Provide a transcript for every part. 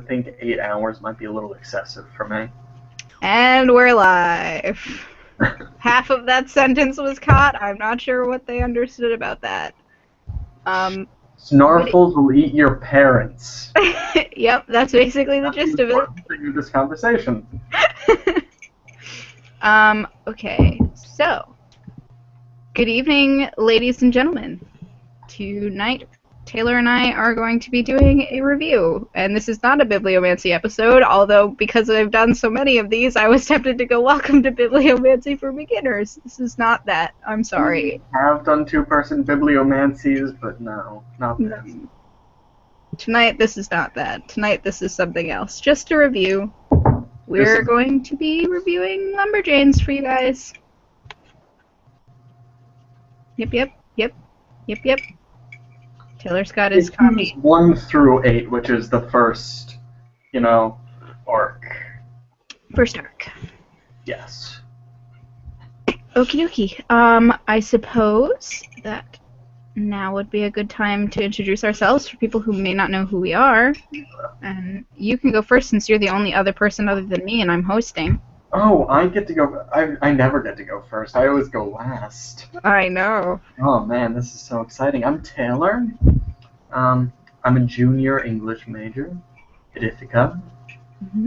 think 8 hours might be a little excessive for me. And we're live. Half of that sentence was caught. I'm not sure what they understood about that. Snarfles will eat your parents. Yep, that's basically the gist of it. Thing of this conversation. Okay, so good evening, ladies and gentlemen. Tonight, Taylor and I are going to be doing a review, and this is not a bibliomancy episode, although because I've done so many of these, I was tempted to go welcome to bibliomancy for beginners. This is not that. I'm sorry. I have done two-person bibliomancies, but no, not this. Tonight, this is not that. Tonight, this is something else. Just a review. We're going to be reviewing Lumberjanes for you guys. Yep. Taylor's got his copy. 1 through 8, which is the first, arc. First arc. Yes. Okie dokie. I suppose that now would be a good time to introduce ourselves for people who may not know who we are. And you can go first since you're the only other person other than me and I'm hosting. Oh, I get to go. I never get to go first. I always go last. I know. Oh man, this is so exciting. I'm Taylor. I'm a junior English major at Ithaca.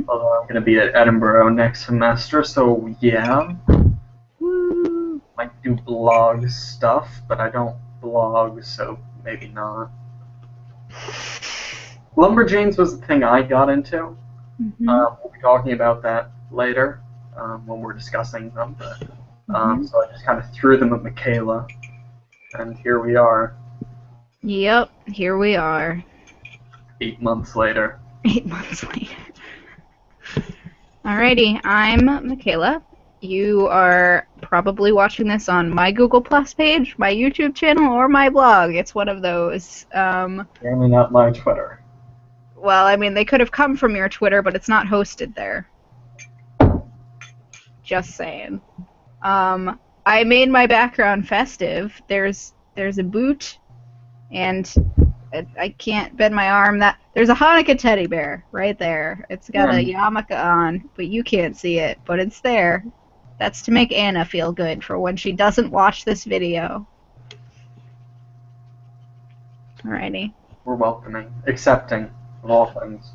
Although I'm going to be at Edinburgh next semester, so yeah. Woo. Might do blog stuff, but I don't blog, so maybe not. Lumberjanes was the thing I got into. We'll be talking about that later when we're discussing them. But, so I just kind of threw them at Michaela, and here we are. Yep, here we are. 8 months later. 8 months later. Alrighty, I'm Michaela. You are probably watching this on my Google Plus page, my YouTube channel, or my blog. It's one of those. Apparently not my Twitter. Well, I mean, they could have come from your Twitter, but it's not hosted there. Just saying. I made my background festive. There's a boot, and I can't bend my arm. There's a Hanukkah teddy bear right there. It's got a yarmulke on, but you can't see it, but it's there. That's to make Anna feel good for when she doesn't watch this video. Alrighty. We're welcoming, accepting of all things.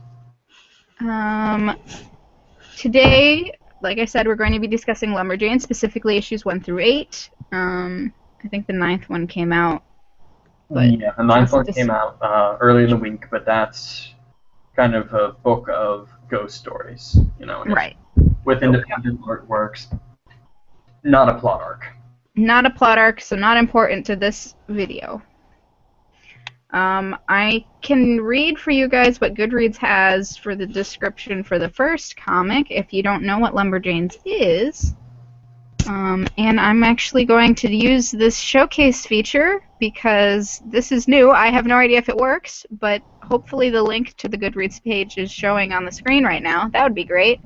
Today, like I said, we're going to be discussing Lumberjanes, specifically issues 1 through 8. I think the 9th one came out. But yeah, the 9th one came out early in the week, but that's kind of a book of ghost stories, Right. With independent artworks. Not a plot arc. Not a plot arc, so not important to this video. I can read for you guys what Goodreads has for the description for the first comic if you don't know what Lumberjanes is. And I'm actually going to use this showcase feature because this is new. I have no idea if it works, but hopefully the link to the Goodreads page is showing on the screen right now. That would be great.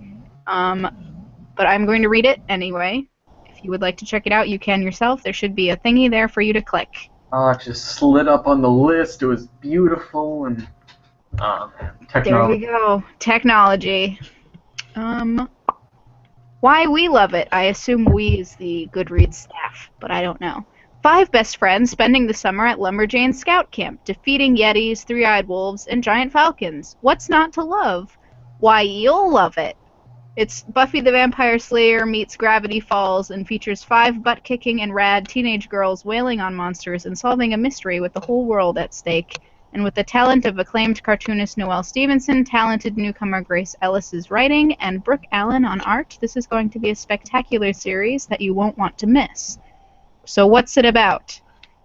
But I'm going to read it anyway. If you would like to check it out, you can yourself. There should be a thingy there for you to click. Oh, it just slid up on the list. It was beautiful and technology. There you go. Technology. Why we love it. I assume we is the Goodreads staff, but I don't know. 5 best friends spending the summer at Lumberjane Scout Camp, defeating Yetis, 3-eyed wolves, and giant falcons. What's not to love? Why, you'll love it. It's Buffy the Vampire Slayer meets Gravity Falls and features 5 butt-kicking and rad teenage girls wailing on monsters and solving a mystery with the whole world at stake. And with the talent of acclaimed cartoonist Noelle Stevenson, talented newcomer Grace Ellis's writing, and Brooke Allen on art, this is going to be a spectacular series that you won't want to miss. So what's it about?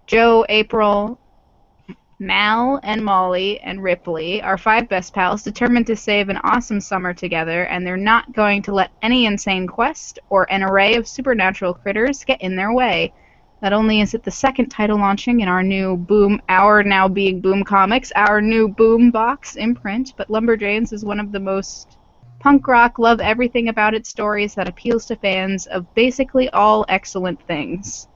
Joe, April, Mal, and Molly, and Ripley are 5 best pals determined to save an awesome summer together, and they're not going to let any insane quest or an array of supernatural critters get in their way. Not only is it the 2nd title launching in our new now being Boom Comics, our new Boom Box imprint, but Lumberjanes is one of the most punk rock, love everything about its stories that appeals to fans of basically all excellent things.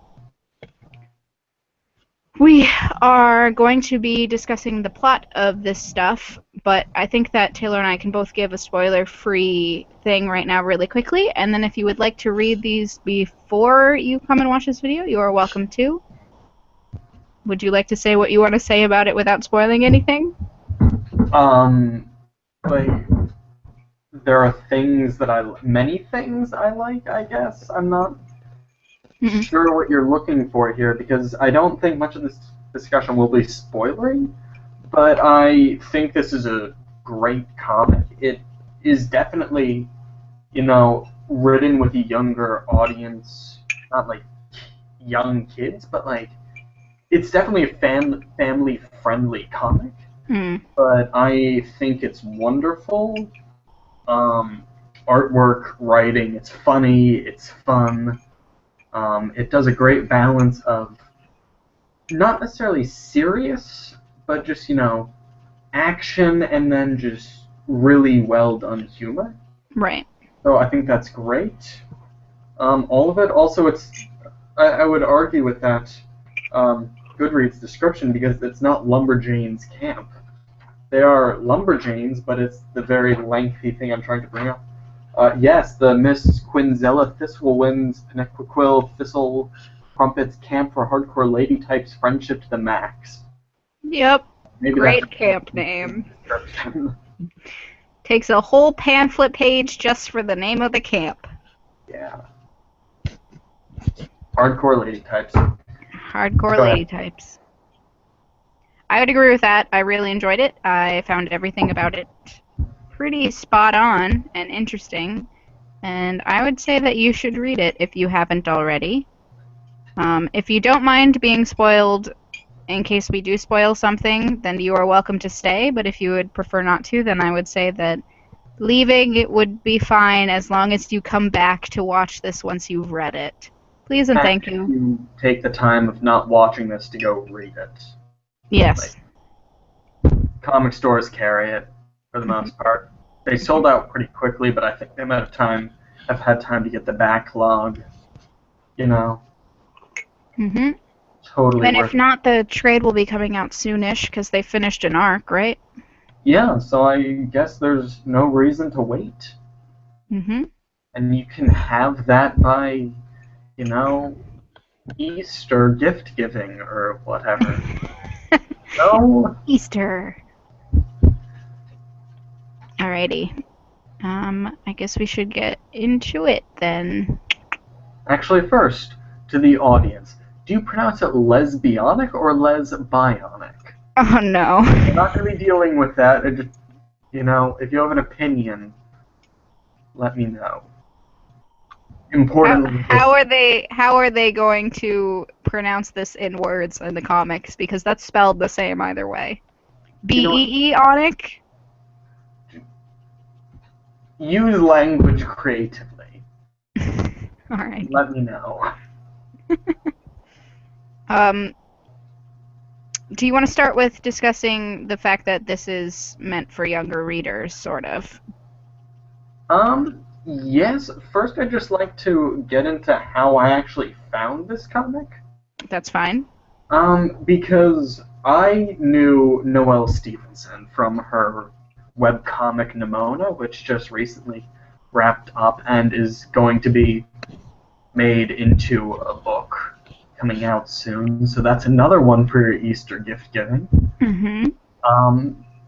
We are going to be discussing the plot of this stuff, but I think that Taylor and I can both give a spoiler-free thing right now really quickly, and then if you would like to read these before you come and watch this video, you are welcome to. Would you like to say what you want to say about it without spoiling anything? Like, there are things that many things I like, I guess. I'm not sure what you're looking for here, because I don't think much of this discussion will be spoilery, but I think this is a great comic. It is definitely, written with a younger audience, not like young kids, but like, it's definitely a family-friendly comic, but I think it's wonderful. Artwork, writing, it's funny, it's fun. It does a great balance of not necessarily serious, but just, action and then just really well done humor. Right. So I think that's great. All of it. Also, I would argue with that Goodreads description, because it's not Lumberjanes camp. They are Lumberjanes, but it's the very lengthy thing I'm trying to bring up. Yes, the Miss Quinzella Thistlewinds Penequiquil Thistle Crumpets Camp for Hardcore Lady Types Friendship to the Max. Yep. Maybe great camp name. Takes a whole pamphlet page just for the name of the camp. Yeah. Hardcore Lady Types. Hardcore Lady Types. I would agree with that. I really enjoyed it. I found everything about it pretty spot on and interesting, and I would say that you should read it if you haven't already. If you don't mind being spoiled in case we do spoil something, then you are welcome to stay, but if you would prefer not to, then I would say that leaving it would be fine as long as you come back to watch this once you've read it. Please and thank you. You take the time of not watching this to go read it. Yes. Comic stores carry it for the most part. They sold out pretty quickly, but I think they might have had time to get the backlog. Totally. And if not, the trade will be coming out soonish because they finished an arc, right? Yeah, so I guess there's no reason to wait. And you can have that by, Easter gift giving or whatever. No? Easter. Alrighty. I guess we should get into it then. Actually, first, to the audience, do you pronounce it lesbionic or lesbionic? Oh no. I'm not going to be dealing with that. It just, if you have an opinion, let me know. Importantly, how are they going to pronounce this in words in the comics? Because that's spelled the same either way. B-E-E-onic? Use language creatively. Alright. Let me know. Do you want to start with discussing the fact that this is meant for younger readers, sort of? Yes. First, I'd just like to get into how I actually found this comic. That's fine. Because I knew Noelle Stevenson from her webcomic Nimona, which just recently wrapped up and is going to be made into a book coming out soon. So that's another one for your Easter gift giving.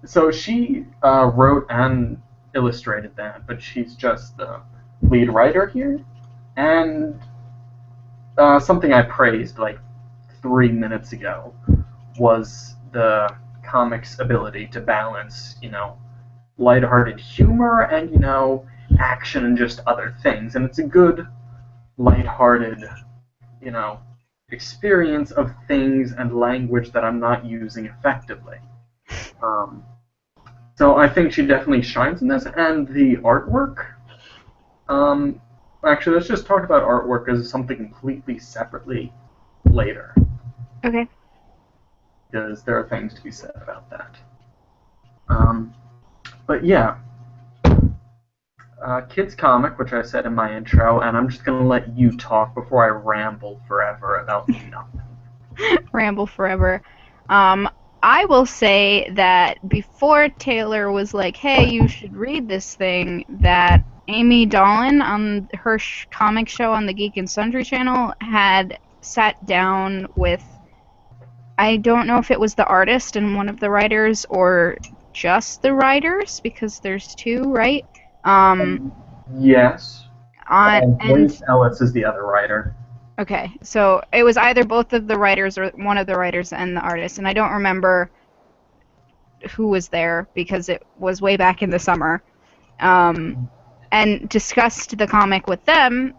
So she wrote and illustrated that, but she's just the lead writer here. And something I praised like 3 minutes ago was the comic's ability to balance, lighthearted humor and, action and just other things. And it's a good, lighthearted, experience of things and language that I'm not using effectively. So I think she definitely shines in this, and the artwork. Actually, let's just talk about artwork as something completely separately later. Okay. Because there are things to be said about that. But yeah, kids comic, which I said in my intro, and I'm just gonna let you talk before I ramble forever about nothing. ramble forever. I will say that before Taylor was like, hey, you should read this thing, that Amy Dolan on her comic show on the Geek and Sundry channel had sat down with, I don't know if it was the artist and one of the writers or just the writers, because there's two, right? Yes. And Grace Ellis is the other writer. Okay, so it was either both of the writers or one of the writers and the artist, and I don't remember who was there because it was way back in the summer, and discussed the comic with them.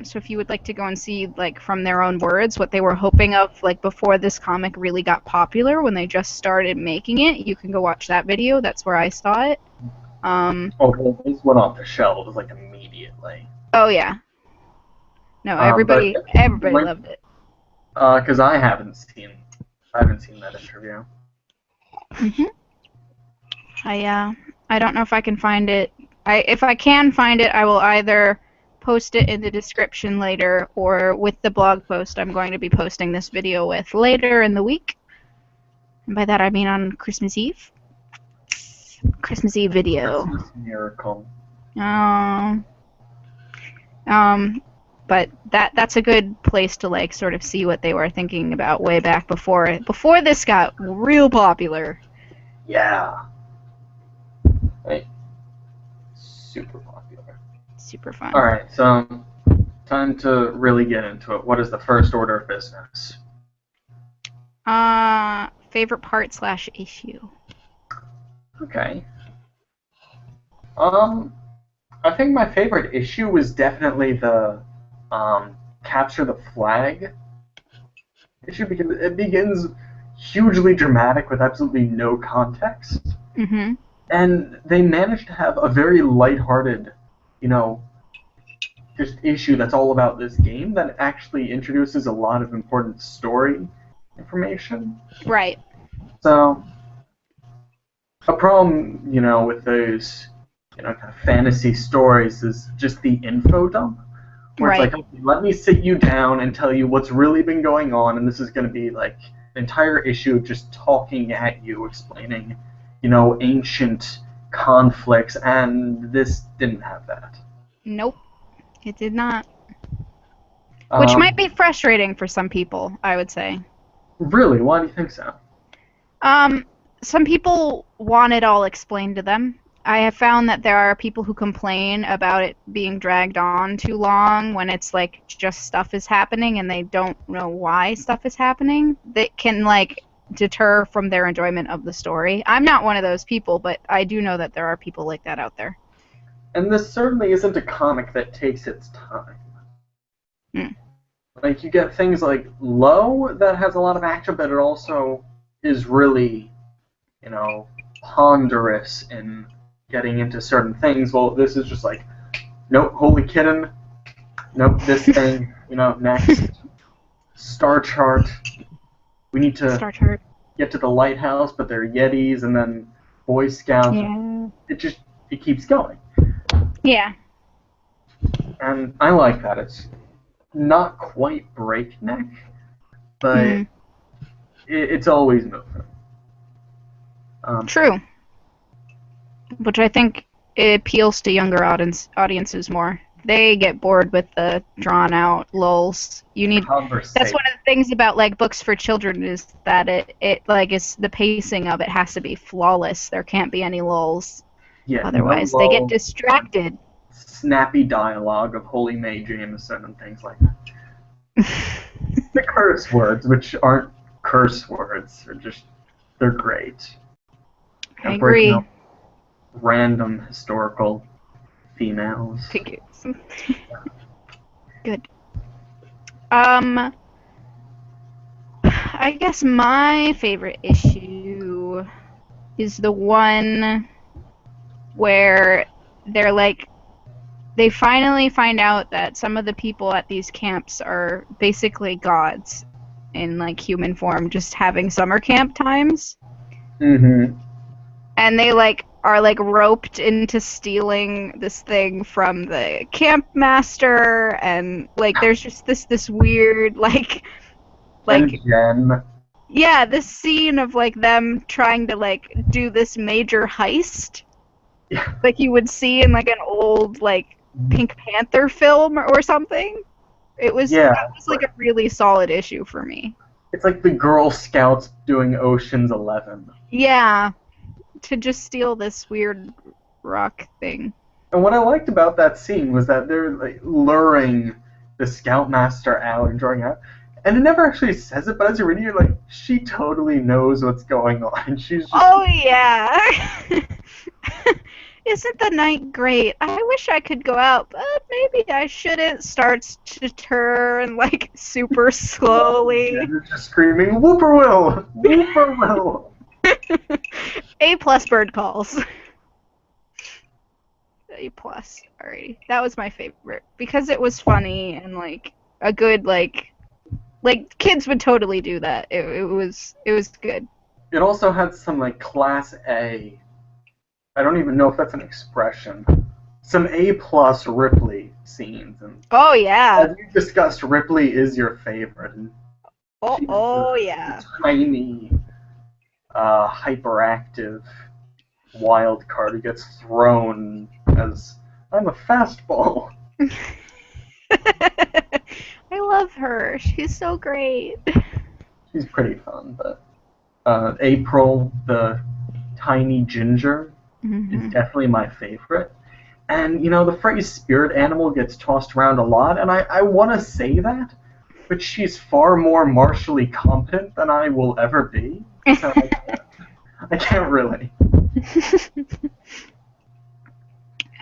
So if you would like to go and see, like, from their own words what they were hoping of, like, before this comic really got popular, when they just started making it, you can go watch that video. That's where I saw it. Well, these went off the shelves, like, immediately. Oh, yeah. No, everybody loved it. Because I haven't seen that interview. I don't know if I can find it. If I can find it, I will either post it in the description later, or with the blog post I'm going to be posting this video with later in the week. And by that I mean on Christmas Eve. Christmas Eve video. Christmas miracle. But that's a good place to, like, sort of see what they were thinking about way back before this got real popular. Yeah. Right. Super popular. Super fun. Alright, so time to really get into it. What is the first order of business? Favorite part / issue. Okay. I think my favorite issue was definitely the capture the flag issue, because it begins hugely dramatic with absolutely no context. Mm-hmm. And they managed to have a very lighthearted, just issue that's all about this game that actually introduces a lot of important story information. Right. So, a problem, with those, kind of fantasy stories is just the info dump. Where right. It's like, okay, let me sit you down and tell you what's really been going on, and this is going to be like an entire issue of just talking at you, explaining, ancient conflicts, and this didn't have that. Nope, it did not. Which might be frustrating for some people, I would say. Really? Why do you think so? Some people want it all explained to them. I have found that there are people who complain about it being dragged on too long when it's like just stuff is happening and they don't know why stuff is happening. That can, like, deter from their enjoyment of the story. I'm not one of those people, but I do know that there are people like that out there. And this certainly isn't a comic that takes its time. Like, you get things like Low that has a lot of action, but it also is really, ponderous in getting into certain things. Well, this is just like, nope, holy kitten, nope, this thing, next. Star chart. We need to get to the lighthouse, but they're Yetis, and then Boy Scouts. Yeah. It keeps going. Yeah. And I like that. It's not quite breakneck, but it's always moving. True. Which I think it appeals to younger audiences more. They get bored with the drawn-out lulls. That's one of the things about, like, books for children, is that it is the pacing of it has to be flawless. There can't be any lulls. Yeah, otherwise, they get distracted. Snappy dialogue of Holy Mae Jameson and things like that. The curse words, which aren't curse words, they're great. I agree. Random historical females. Figures. Good. I guess my favorite issue is the one where they finally find out that some of the people at these camps are basically gods in, like, human form, just having summer camp times. Mm-hmm. And they, like, are, like, roped into stealing this thing from the camp master, and, like, there's just this weird, like, And Like, Jen. yeah, this scene of like them trying to like do this major heist, Yeah. like you would see in like an old like Pink Panther film or something. Yeah, That was like a really solid issue for me. it's like the Girl Scouts doing Ocean's 11. Yeah, to just steal this weird rock thing. And what I liked about that scene was that they're like luring the Scoutmaster out and drawing out. And it never actually says it, but as you're reading, you're like, she totally knows what's going on. She's just. Oh yeah. Isn't the night great? I wish I could go out, but maybe I shouldn't. Starts to turn like super slowly. And they're just screaming, Whooperwill! Whooperwill! A+ bird calls. A+. Alrighty. That was my favorite. Because it was funny and like a good like kids would totally do that. It was good. It also had some like Class A. I don't even know if that's an expression. Some A+ Ripley scenes. And Oh yeah. as you discussed, Ripley is your favorite. And Oh yeah. tiny, hyperactive wild card who gets thrown as I'm a fastball. I love her. She's so great. She's pretty fun, but April, the tiny ginger, is definitely my favorite. And, you know, the phrase spirit animal gets tossed around a lot, and I want to say that, but she's far more martially competent than I will ever be. So I can't really.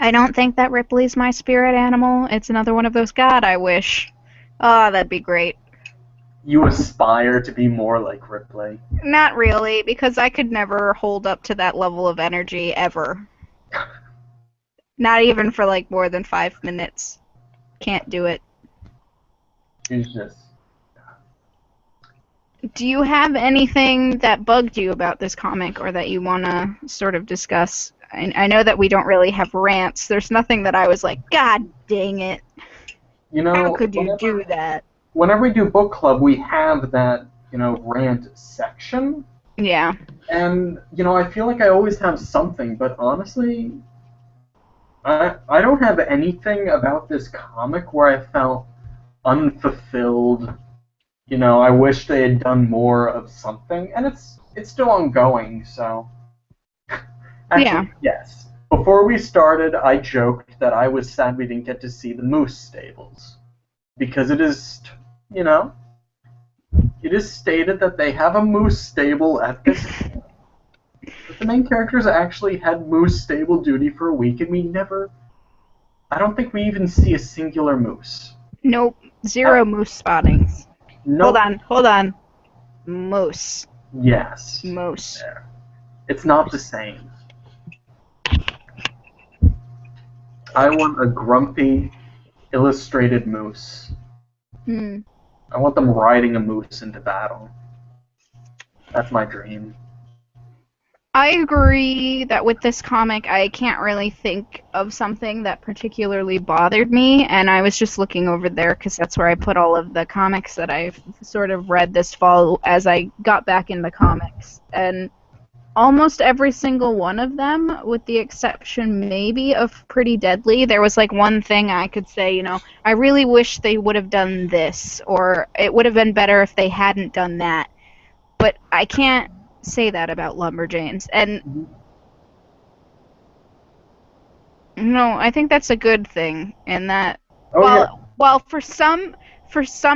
I don't think that Ripley's my spirit animal. It's another one of those. God, I wish. Oh, that'd be great. You aspire to be more like Ripley. Not really, because I could never hold up to that level of energy ever. Not even for like more than 5 minutes. Can't do it. She's just. Do you have anything that bugged you about this comic or that you want to sort of discuss? I know that we don't really have rants. There's nothing that I was like, God dang it. You know, How could you do that? Whenever we do book club, we have that, you know, rant section. Yeah. And, you know, I feel like I always have something, but honestly, I don't have anything about this comic where I felt unfulfilled. You know, I wish they had done more of something, and it's still ongoing, so. Actually, Yeah. yes. Before we started, I joked that I was sad we didn't get to see the moose stables. Because it is, you know, it is stated that they have a moose stable at this point. But the main characters actually had moose stable duty for a week, and we never. I don't think we even see a singular moose. Nope. Zero moose spottings. Nope. Hold on. Moose. Yes. Moose. There. It's not the same. I want a grumpy, illustrated moose. I want them riding a moose into battle. That's my dream. I agree that with this comic, I can't really think of something that particularly bothered me, and I was just looking over there because that's where I put all of the comics that I've sort of read this fall as I got back into comics. And almost every single one of them, with the exception maybe of Pretty Deadly, there was like one thing I could say, you know, I really wish they would have done this, or it would have been better if they hadn't done that. But I can't say that about Lumberjanes. And no, I think that's a good thing, and that while for some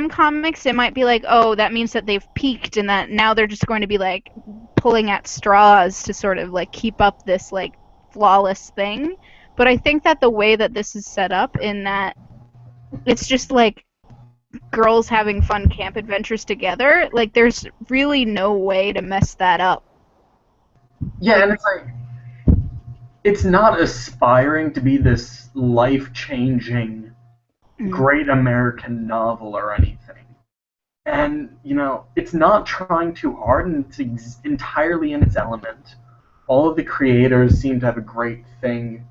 comics it might be like, oh, that means that they've peaked and that now they're just going to be like pulling at straws to sort of like keep up this like flawless thing. But I think that the way that this is set up, in that it's just like girls having fun camp adventures together, like there's really no way to mess that up. Yeah, and it's like, it's not aspiring to be this life-changing great American novel or anything. And, you know, it's not trying too hard, and it's entirely in its element. All of the creators seem to have a great thing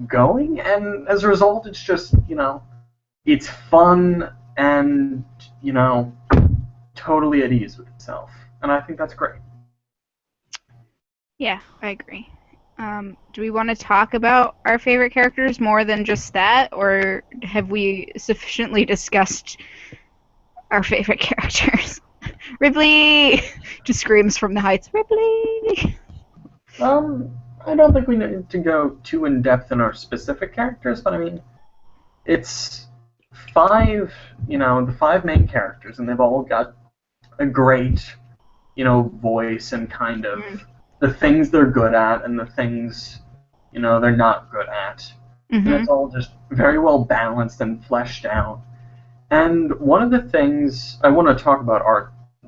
going, and as a result, it's just, you know, it's fun, and, you know, totally at ease with itself, and I think that's great. Yeah, I agree. Do we want to talk about our favorite characters more than just that, or have we sufficiently discussed our favorite characters? Ripley just screams from the heights, Ripley! I don't think we need to go too in depth in our specific characters, but I mean, it's five, the five main characters, and they've all got a great, voice and kind of the things they're good at and the things, they're not good at. And it's all just very well balanced and fleshed out. And one of the things I want to talk about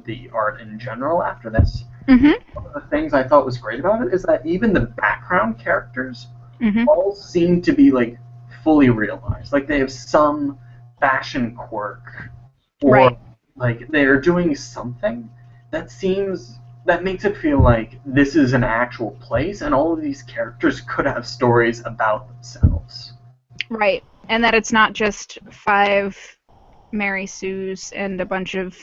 the art in general after this. One of the things I thought was great about it is that even the background characters all seem to be like fully realized. Like they have some fashion quirk, or like they're doing something that makes it feel like this is an actual place, and all of these characters could have stories about themselves. Right, and that it's not just 5 Mary Sues and a bunch of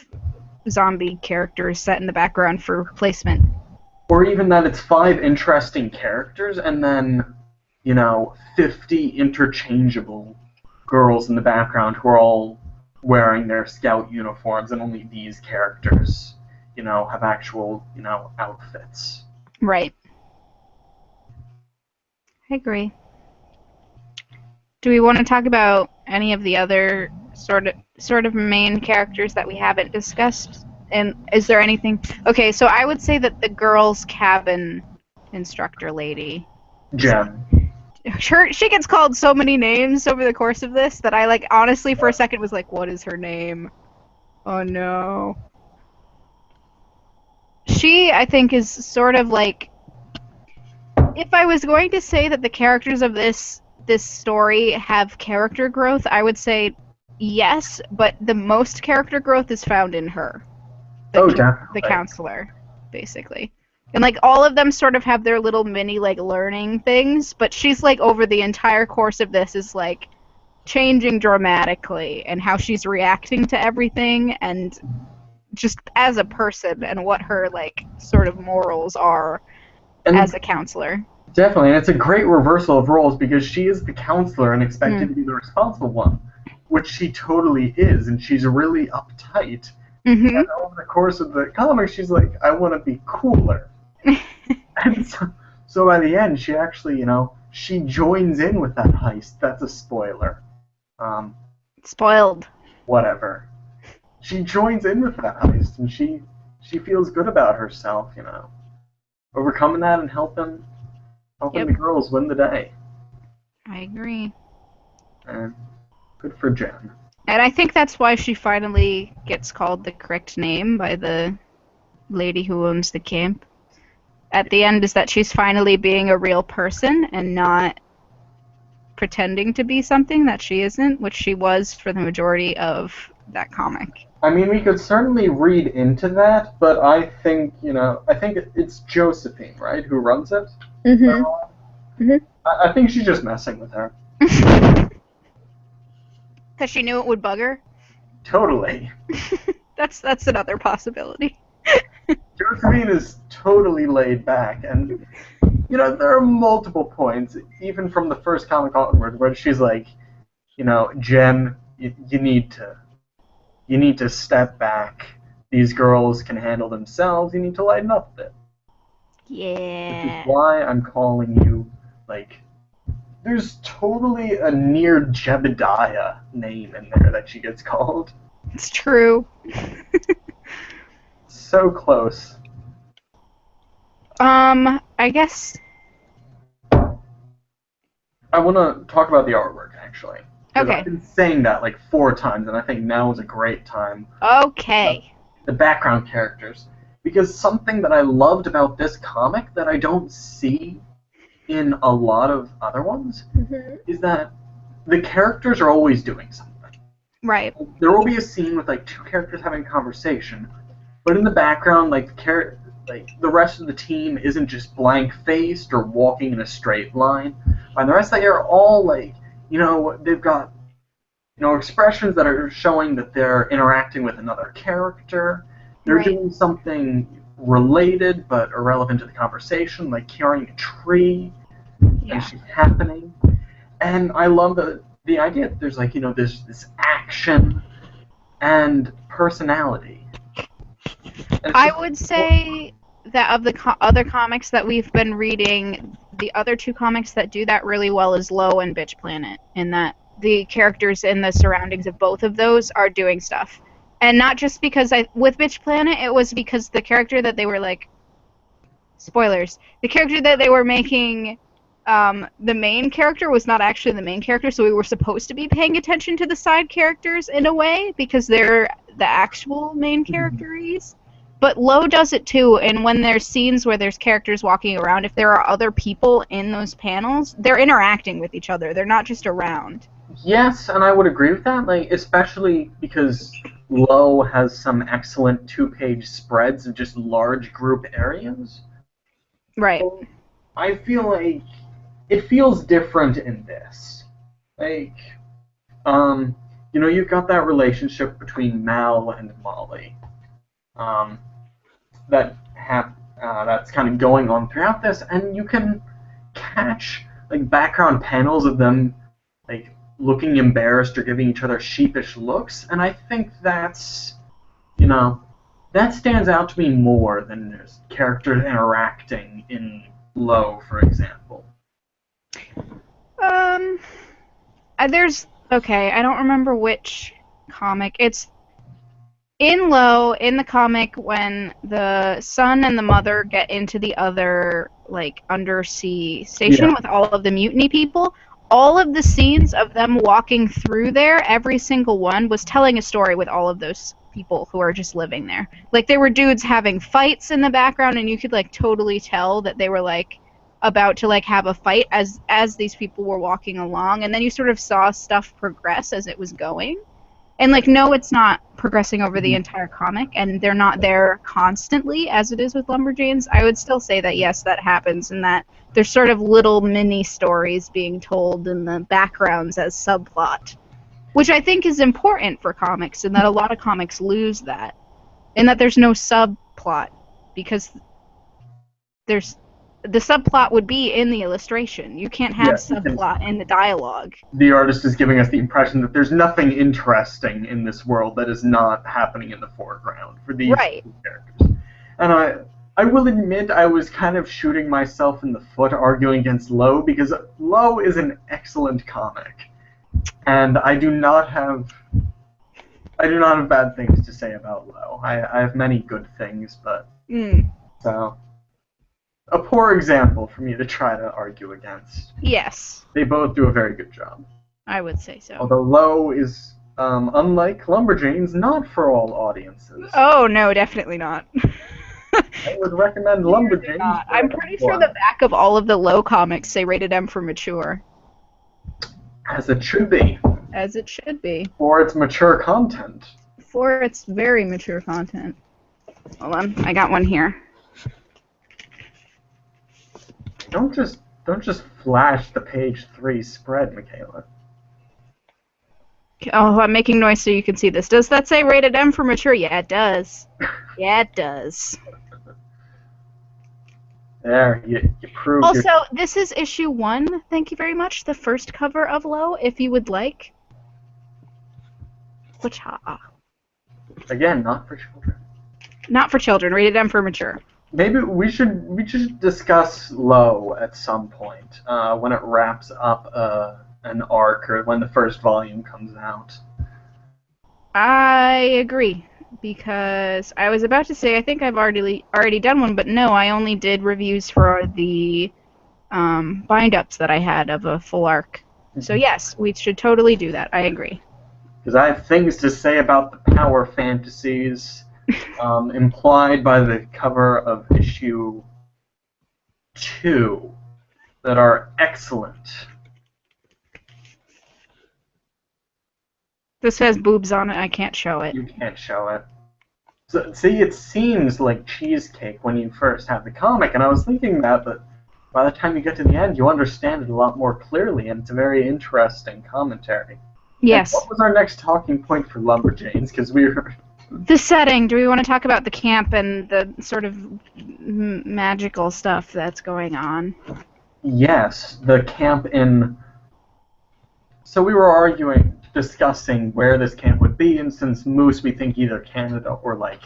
zombie characters set in the background for placement. Or even that it's 5 interesting characters and then, 50 interchangeable girls in the background who are all wearing their scout uniforms, and only these characters, have actual, outfits. Right. I agree. Do we want to talk about any of the other sort of main characters that we haven't discussed? And is there anything? Okay, so I would say that the girls' cabin instructor lady, Jen. She gets called so many names over the course of this that I honestly for a second was like, what is her name? Oh no. She, I think, is sort of like, if I was going to say that the characters of this story have character growth, I would say yes, but the most character growth is found in her. The counselor, basically. And all of them sort of have their little mini learning things, but she's over the entire course of this is changing dramatically, and how she's reacting to everything, and just as a person, and what her sort of morals are as a counselor. Definitely, and it's a great reversal of roles because she is the counselor and expected to be the responsible one, which she totally is, and she's really uptight. And over the course of the comic, she's like, I want to be cooler. And so by the end, she actually, she joins in with that heist. That's a spoiler. Spoiled. Whatever. She joins in with that heist, and she feels good about herself, overcoming that and helping the girls win the day. I agree. And good for Jen. And I think that's why she finally gets called the correct name by the lady who owns the camp. At the end is that she's finally being a real person and not pretending to be something that she isn't, which she was for the majority of that comic. I mean, we could certainly read into that, but I think, it's Josephine, right, who runs it? I think she's just messing with her. Because she knew it would bug her? Totally. That's another possibility. Josephine is totally laid back, and, there are multiple points, even from the first comic onward, where she's like, Jen, you need to step back. These girls can handle themselves. You need to lighten up a bit. Yeah. Which is why I'm calling you, there's totally a near Jebediah name in there that she gets called. It's true. So close. I guess I want to talk about the artwork, actually. Okay. I've been saying that 4 times, and I think now is a great time. Okay. The background characters. Because something that I loved about this comic that I don't see in a lot of other ones is that the characters are always doing something. Right. There will be a scene with 2 characters having a conversation, but in the background, the rest of the team isn't just blank-faced or walking in a straight line. And the rest of them are all they've got expressions that are showing that they're interacting with another character, They're doing something related but irrelevant to the conversation, like carrying a tree, and she's happening. And I love the idea that there's like, there's this action and personality. And I would say that of the other comics that we've been reading, the other two comics that do that really well is Low and Bitch Planet, in that the characters in the surroundings of both of those are doing stuff. And not just because with Bitch Planet, it was because the character that they were like, spoilers, the character that they were making the main character was not actually the main character, so we were supposed to be paying attention to the side characters in a way, because they're the actual main characters. But Low does it too, and when there's scenes where there's characters walking around, if there are other people in those panels, they're interacting with each other. They're not just around. Yes, and I would agree with that, like especially because Low has some excellent 2-page spreads of just large group areas. Right. So I feel like it feels different in this. Like, you've got that relationship between Mal and Molly. That's kind of going on throughout this, and you can catch like background panels of them like looking embarrassed or giving each other sheepish looks, and I think that's that stands out to me more than there's characters interacting in Low, for example. I don't remember which comic. It's in Low, in the comic, when the son and the mother get into the other, like, undersea station with all of the mutiny people, all of the scenes of them walking through there, every single one, was telling a story with all of those people who are just living there. Like, there were dudes having fights in the background, and you could, like, totally tell that they were, like, about to, like, have a fight as these people were walking along, and then you sort of saw stuff progress as it was going. And, like, no, it's not progressing over the entire comic, and they're not there constantly, as it is with Lumberjanes. I would still say that, yes, that happens, and that there's sort of little mini-stories being told in the backgrounds as subplot, which I think is important for comics, and that a lot of comics lose that, and that there's no subplot, because the subplot would be in the illustration. You can't have subplot in the dialogue. The artist is giving us the impression that there's nothing interesting in this world that is not happening in the foreground for these characters. And I will admit I was kind of shooting myself in the foot arguing against Low, because Low is an excellent comic. And I do not have bad things to say about Low. I have many good things, but so a poor example for me to try to argue against. Yes. They both do a very good job. I would say so. Although Low is, unlike Lumberjanes, not for all audiences. Oh, no, definitely not. I would recommend Lumberjanes. I'm pretty sure the back of all of the Low comics say rated M for mature. As it should be. As it should be. For its mature content. For its very mature content. Hold on, I got one here. Don't just flash the page 3 spread, Michaela. Oh, I'm making noise so you can see this. Does that say rated M for mature? Yeah, it does. Yeah, it does. There, you proved. Also, this is issue 1. Thank you very much. The first cover of Low, if you would like. Again, not for children. Not for children. Rated M for mature. Maybe we should discuss Low at some point when it wraps up an arc, or when the first volume comes out. I agree, because I was about to say I think I've already done one, but no, I only did reviews for the bind-ups that I had of a full arc. So yes, we should totally do that. I agree. Because I have things to say about the power fantasies implied by the cover of issue 2 that are excellent. This has boobs on it. I can't show it. You can't show it. So, see, it seems like cheesecake when you first have the comic, and I was thinking that, but by the time you get to the end, you understand it a lot more clearly, and it's a very interesting commentary. Yes. And what was our next talking point for Lumberjanes? Because we The setting. Do we want to talk about the camp and the sort of magical stuff that's going on? Yes, the camp in... So we were discussing where this camp would be, and since Moose, we think either Canada or, like,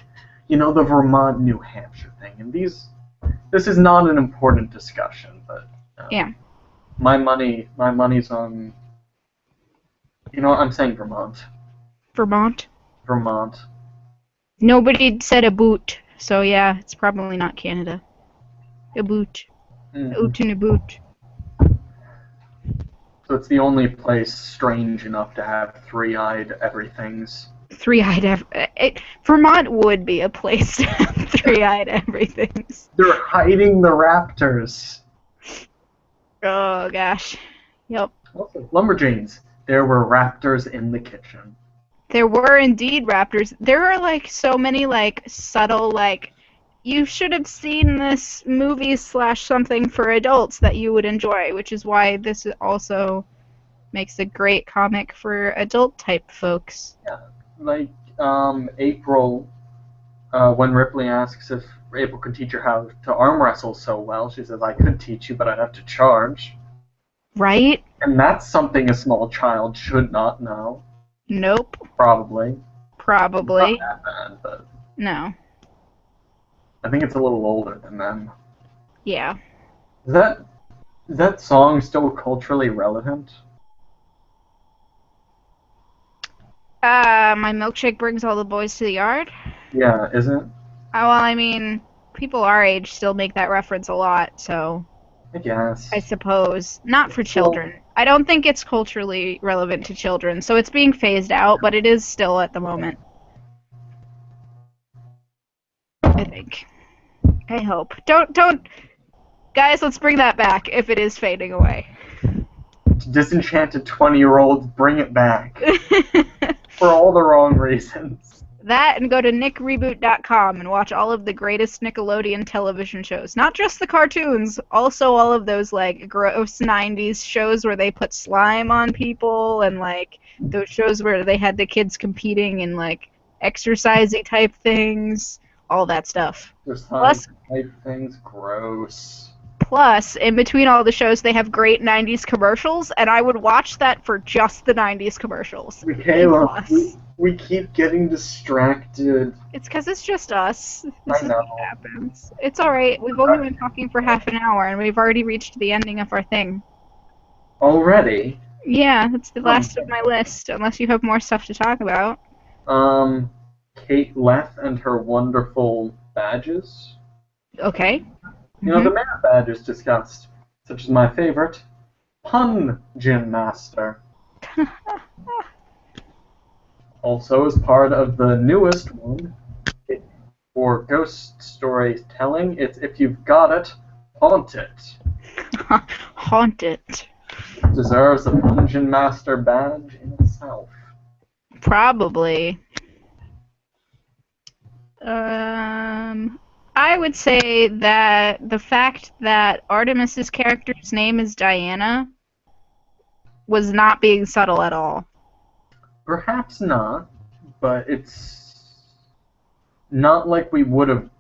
the Vermont, New Hampshire thing. And this is not an important discussion, but yeah, my money's on... I'm saying Vermont. Vermont. Vermont. Nobody said a boot, so yeah, it's probably not Canada. A boot. Out in a boot. So it's the only place strange enough to have three-eyed everythings. Three-eyed Vermont would be a place to have three-eyed everythings. They're hiding the raptors. Oh gosh. Yep. Also, Lumberjanes. There were raptors in the kitchen. There were indeed raptors. There are like so many like subtle like you should have seen this movie / something for adults that you would enjoy, which is why this also makes a great comic for adult type folks. Yeah, like April, when Ripley asks if April could teach her how to arm wrestle so well, she says, "I could teach you, but I'd have to charge." Right? And that's something a small child should not know. Nope. Probably. Probably. Not that bad, but no. I think it's a little older than them. Yeah. Is that song still culturally relevant? My milkshake brings all the boys to the yard? Yeah, is it? Well, I mean, people our age still make that reference a lot, so... I guess. I suppose. Not for children. Well, I don't think it's culturally relevant to children, so it's being phased out, but it is still at the moment. I think. I hope. Don't... Guys, let's bring that back, if it is fading away. Disenchanted 20-year-olds, bring it back. For all the wrong reasons. That, and go to nickreboot.com and watch all of the greatest Nickelodeon television shows. Not just the cartoons, also all of those, like, gross 90s shows where they put slime on people, and, like, those shows where they had the kids competing in, like, exercise-y type things, all that stuff. Exercise type things, gross. Plus, in between all the shows, they have great 90s commercials, and I would watch that for just the 90s commercials. Michaela, we keep getting distracted. It's because it's just us. I know. What happens. It's alright. We've only been talking for half an hour, and we've already reached the ending of our thing. Already? Yeah, that's the last of my list, unless you have more stuff to talk about. Kate Leth and her wonderful badges. Okay. The merit badges discussed, such as my favorite, Pun Gym Master. Also, as part of the newest one, for ghost storytelling, it's If You've Got It, Haunt It. Haunt it. Deserves a Pun Gym Master badge in itself. Probably. I would say that the fact that Artemis's character's name is Diana was not being subtle at all. Perhaps not, but it's not like we would have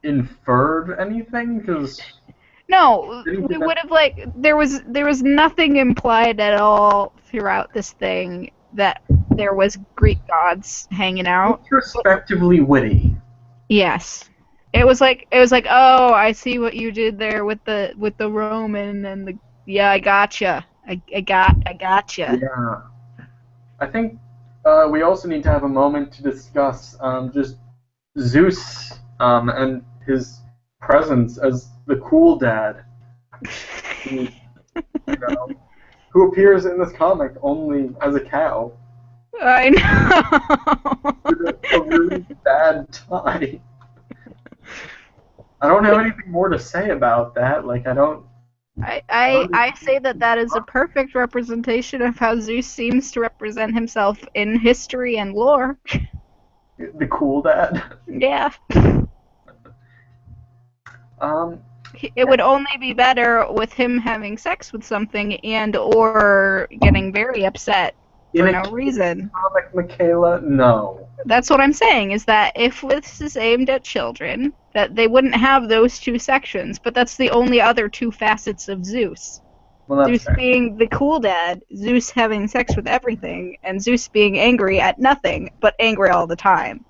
inferred anything, because... No, we would have, like, there was nothing implied at all throughout this thing that there was Greek gods hanging out. Retrospectively witty. Yes. It was like, oh, I see what you did there with the Roman and the, yeah, I gotcha. I gotcha. Yeah. I think we also need to have a moment to discuss just Zeus and his presence as the cool dad, who appears in this comic only as a cow. I know. With a really bad tie. I don't have anything more to say about that. Like, I don't... I say that is a perfect representation of how Zeus seems to represent himself in history and lore. The cool dad? Yeah. It would only be better with him having sex with something and or getting very upset for no reason. Comic, Michaela? No. That's what I'm saying, is that if this is aimed at children, that they wouldn't have those two sections, but that's the only other two facets of Zeus. Well, that's Zeus fair. being the cool dad, Zeus having sex with everything, and Zeus being angry at nothing, but angry all the time.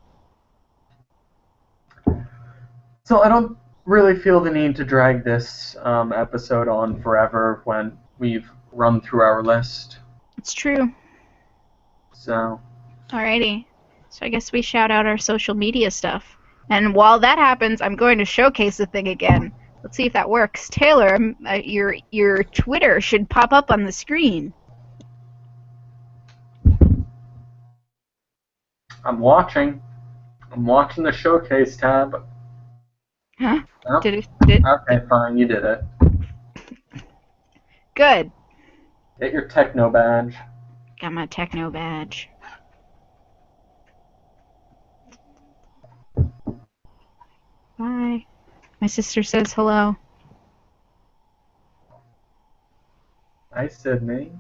So I don't really feel the need to drag this episode on forever when we've run through our list. It's true. So. Alrighty. So I guess we shout out our social media stuff. And while that happens, I'm going to showcase the thing again. Let's see if that works. Taylor, your Twitter should pop up on the screen. I'm watching. I'm watching the showcase tab. Huh? Oh. Did Okay, fine. You did it. Good. Get your techno badge. Got my techno badge. Bye. My sister says hello. Hi, Sydney.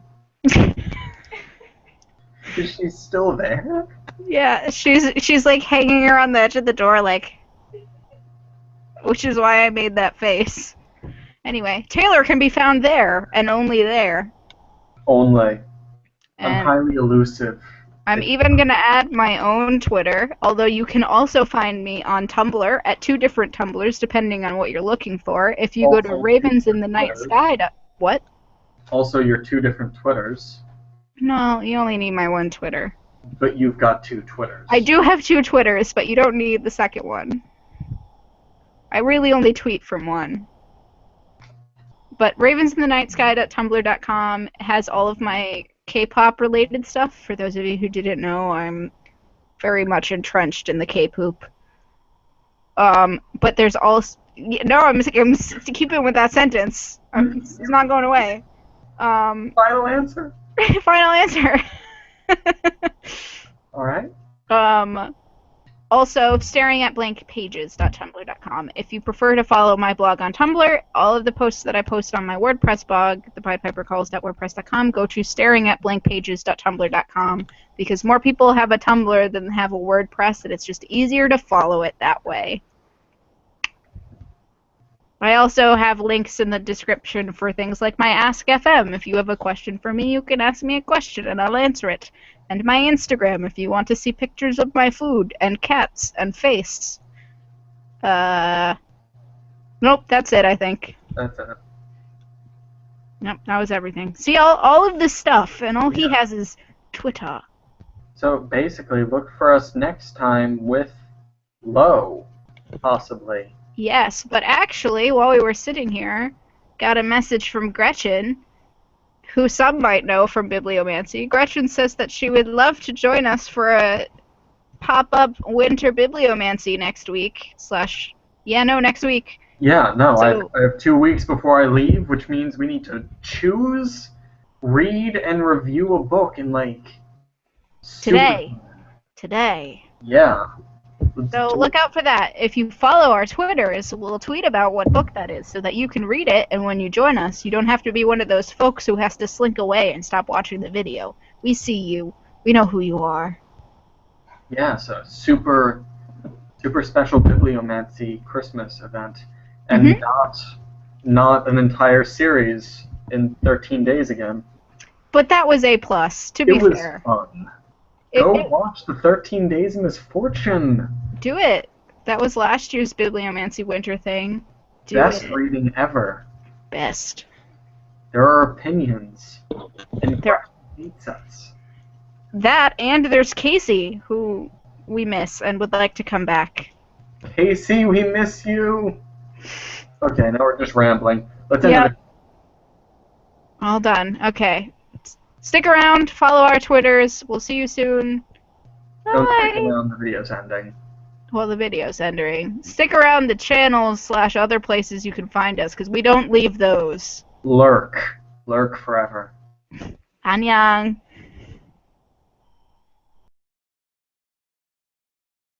Is she still there? Yeah, she's like hanging around the edge of the door, like, which is why I made that face. Anyway, Taylor can be found there and only there. Only. And I'm highly elusive. I'm even gonna add my own Twitter, although you can also find me on Tumblr at 2 different Tumblrs, depending on what you're looking for. If you go to Ravens in the Night Sky. What? Also, your 2 different Twitters. No, you only need my one Twitter. But you've got 2 Twitters. I do have 2 Twitters, but you don't need the second one. I really only tweet from one. But ravensinthenight.tumblr.com has all of my K-pop related stuff. For those of you who didn't know, I'm very much entrenched in the kpooop. But there's also... No, I'm keeping with that sentence. It's not going away. Final answer? Final answer. Alright. Also, staringatblankpages.tumblr.com. If you prefer to follow my blog on Tumblr, all of the posts that I post on my WordPress blog, thepiedpipercalls.wordpress.com, go to staringatblankpages.tumblr.com, because more people have a Tumblr than have a WordPress, and it's just easier to follow it that way. I also have links in the description for things like my Ask FM. If you have a question for me, you can ask me a question and I'll answer it. And my Instagram if you want to see pictures of my food and cats and face. Nope, that's it, I think. That's it. Nope, that was everything. See, all of this stuff, and all he has is Twitter. So basically, look for us next time with Low, possibly. Yes, but actually, while we were sitting here, got a message from Gretchen, who some might know from Bibliomancy. Gretchen says that she would love to join us for a pop-up winter Bibliomancy next week. Next week. Yeah, no, So, I have 2 weeks before I leave, which means we need to choose, read, and review a book in, like... Today. Yeah. So look out for that. If you follow our Twitters, we'll tweet about what book that is so that you can read it, and when you join us, you don't have to be one of those folks who has to slink away and stop watching the video. We see you. We know who you are. Yeah, so super special Bibliomancy Christmas event. And not an entire series in 13 days again. But that was A+, to be fair. It was fun. Go watch the 13 Days of Misfortune. Do it. That was last year's Bibliomancy winter thing. Best reading ever. Best. There are opinions. And there hate sets. That, and there's Casey, who we miss and would like to come back. Casey, we miss you. Okay, now we're just rambling. Let's end it. All done. Okay. Stick around, follow our Twitters. We'll see you soon. Don't stick around, the video's ending. Well, the video's ending. Stick around the channels / other places you can find us, because we don't leave those. Lurk. Lurk forever. Annyeong.